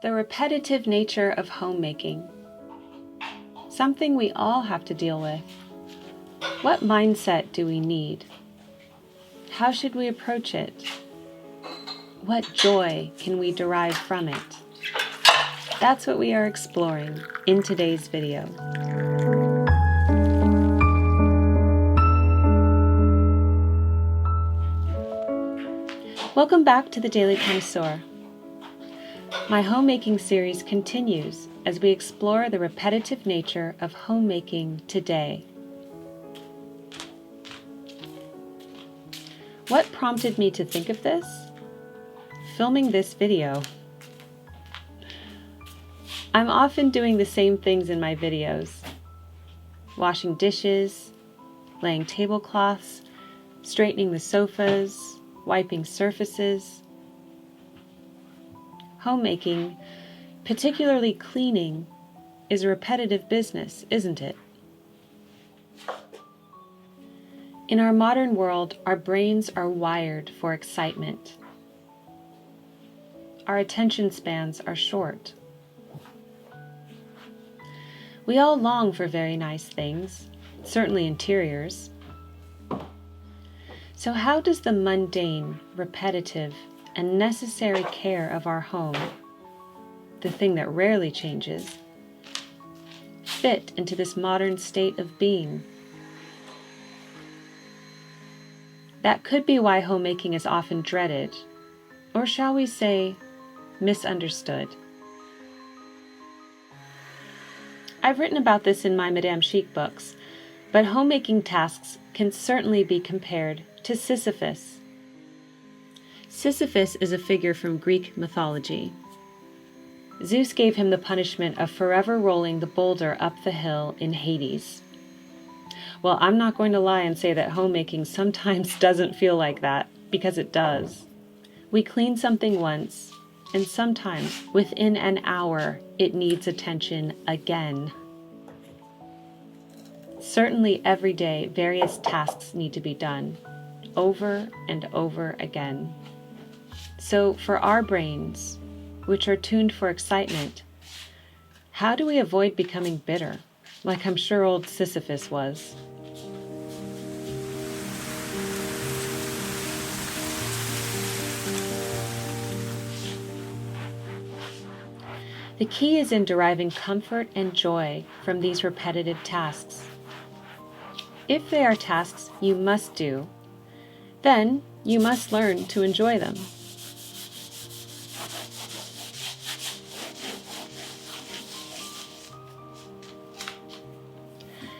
The repetitive nature of homemaking. Something we all have to deal with. What mindset do we need? How should we approach it? What joy can we derive from it? That's what we are exploring in today's video. Welcome back to the Daily Connoisseur. My homemaking series continues as we explore the repetitive nature of homemaking today. What prompted me to think of this? Filming this video. I'm often doing the same things in my videos. Washing dishes, laying tablecloths, straightening the sofas, wiping surfaces. Homemaking, particularly cleaning, is a repetitive business, isn't it? In our modern world, our brains are wired for excitement. Our attention spans are short. We all long for very nice things, certainly interiors. So how does the mundane, repetitive, and necessary care of our home, the thing that rarely changes, fit into this modern state of being? That could be why homemaking is often dreaded, or shall we say, misunderstood. I've written about this in my Madame Chic books, but homemaking tasks can certainly be compared to Sisyphus. Sisyphus is a figure from Greek mythology. Zeus gave him the punishment of forever rolling the boulder up the hill in Hades. Well, I'm not going to lie and say that homemaking sometimes doesn't feel like that, because it does. We clean something once, and sometimes within an hour it needs attention again. Certainly every day various tasks need to be done, over and over again. So for our brains, which are tuned for excitement, how do we avoid becoming bitter, like I'm sure old Sisyphus was? The key is in deriving comfort and joy from these repetitive tasks. If they are tasks you must do, then you must learn to enjoy them.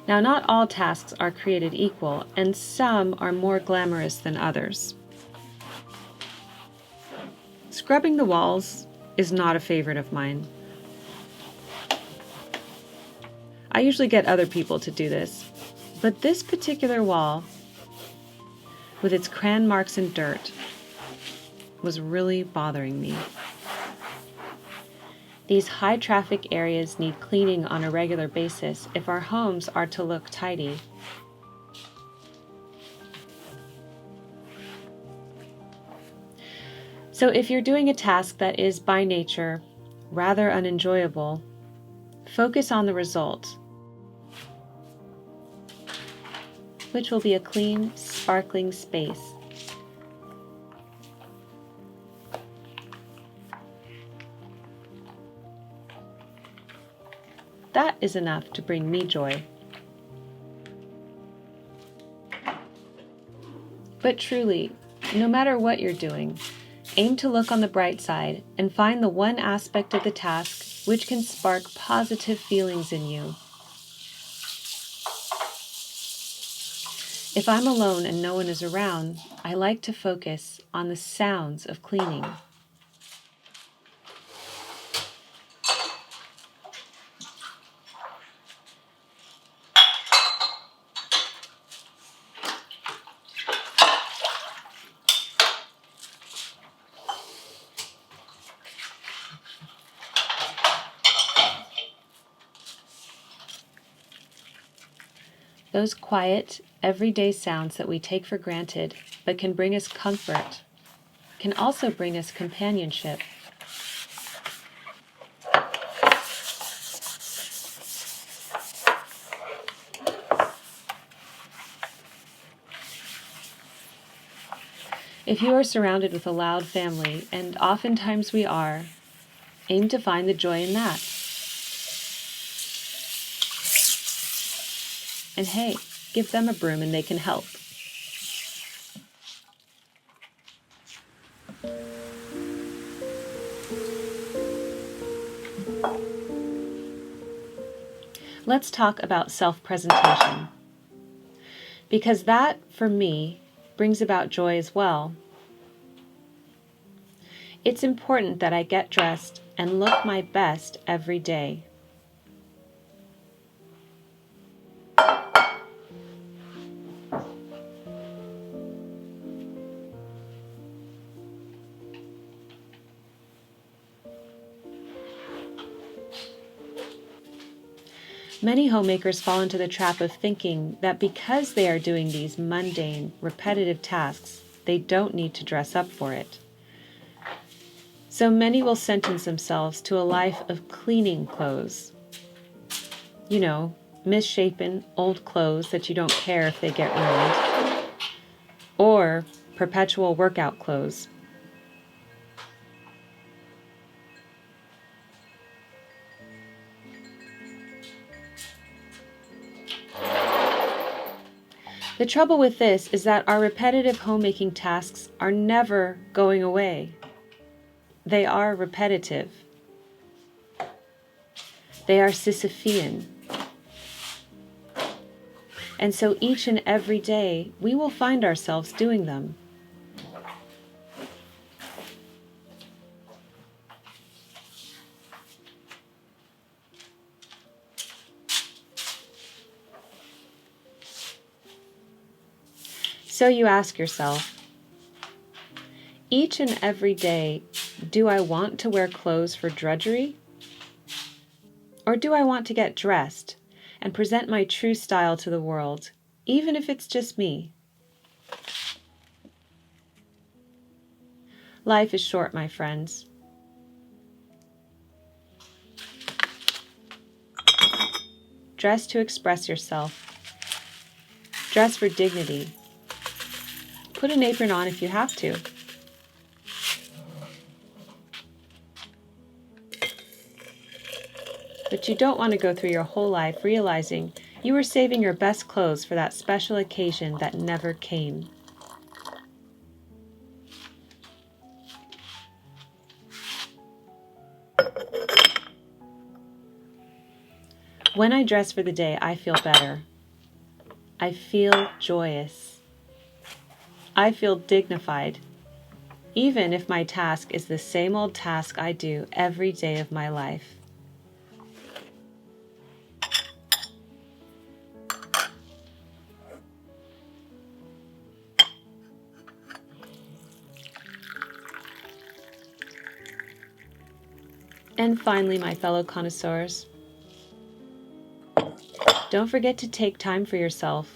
Now, not all tasks are created equal, and some are more glamorous than others. Scrubbing the walls is not a favorite of mine. I usually get other people to do this, but this particular wall, with its crayon marks and dirt, was really bothering me. These high-traffic areas need cleaning on a regular basis if our homes are to look tidy. So if you're doing a task that is by nature rather unenjoyable, focus on the result, which will be a clean, sparkling space. That is enough to bring me joy. But truly, no matter what you're doing, aim to look on the bright side and find the one aspect of the task which can spark positive feelings in you. If I'm alone and no one is around, I like to focus on the sounds of cleaning. Those quiet, everyday sounds that we take for granted but can bring us comfort can also bring us companionship. If you are surrounded with a loud family, and oftentimes we are, aim to find the joy in that. And hey, give them a broom and they can help. Let's talk about self-presentation, because that, for me, brings about joy as well. It's important that I get dressed and look my best every day. Many homemakers fall into the trap of thinking that because they are doing these mundane, repetitive tasks, they don't need to dress up for it. So many will sentence themselves to a life of cleaning clothes. You know, misshapen, old clothes that you don't care if they get ruined. Or perpetual workout clothes. The trouble with this is that our repetitive homemaking tasks are never going away. They are repetitive. They are Sisyphean. And so each and every day, we will find ourselves doing them. So you ask yourself, each and every day, do I want to wear clothes for drudgery? Or do I want to get dressed and present my true style to the world, even if it's just me? Life is short, my friends. Dress to express yourself. Dress for dignity. Put an apron on if you have to. But you don't want to go through your whole life realizing you were saving your best clothes for that special occasion that never came. When I dress for the day, I feel better. I feel joyous. I feel dignified, even if my task is the same old task I do every day of my life. And finally, my fellow connoisseurs, don't forget to take time for yourself.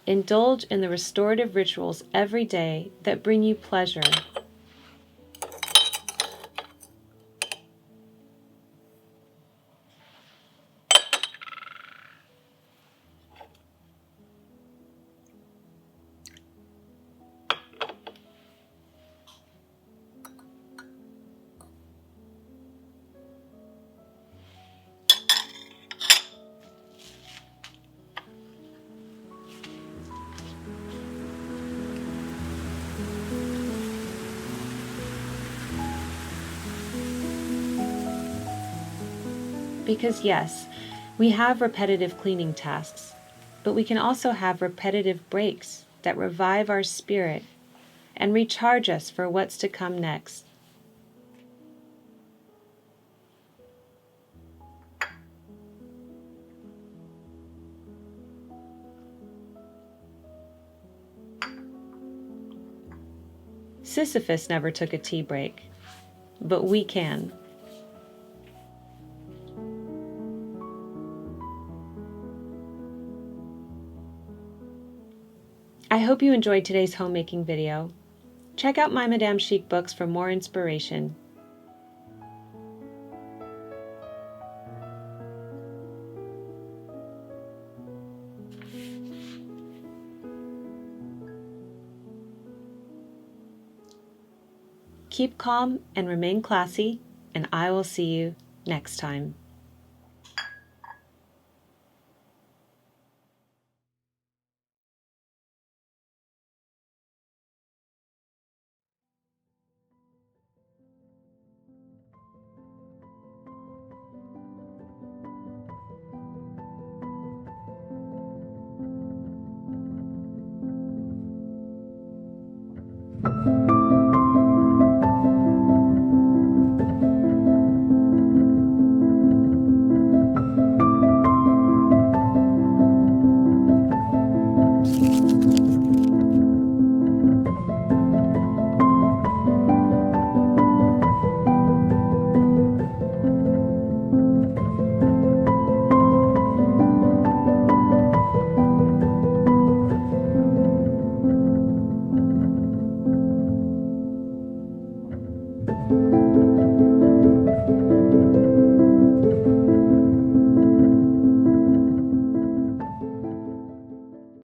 Indulge in the restorative rituals every day that bring you pleasure. Because yes, we have repetitive cleaning tasks, but we can also have repetitive breaks that revive our spirit and recharge us for what's to come next. Sisyphus never took a tea break, but we can. I hope you enjoyed today's homemaking video. Check out my Madame Chic books for more inspiration. Keep calm and remain classy, and I will see you next time.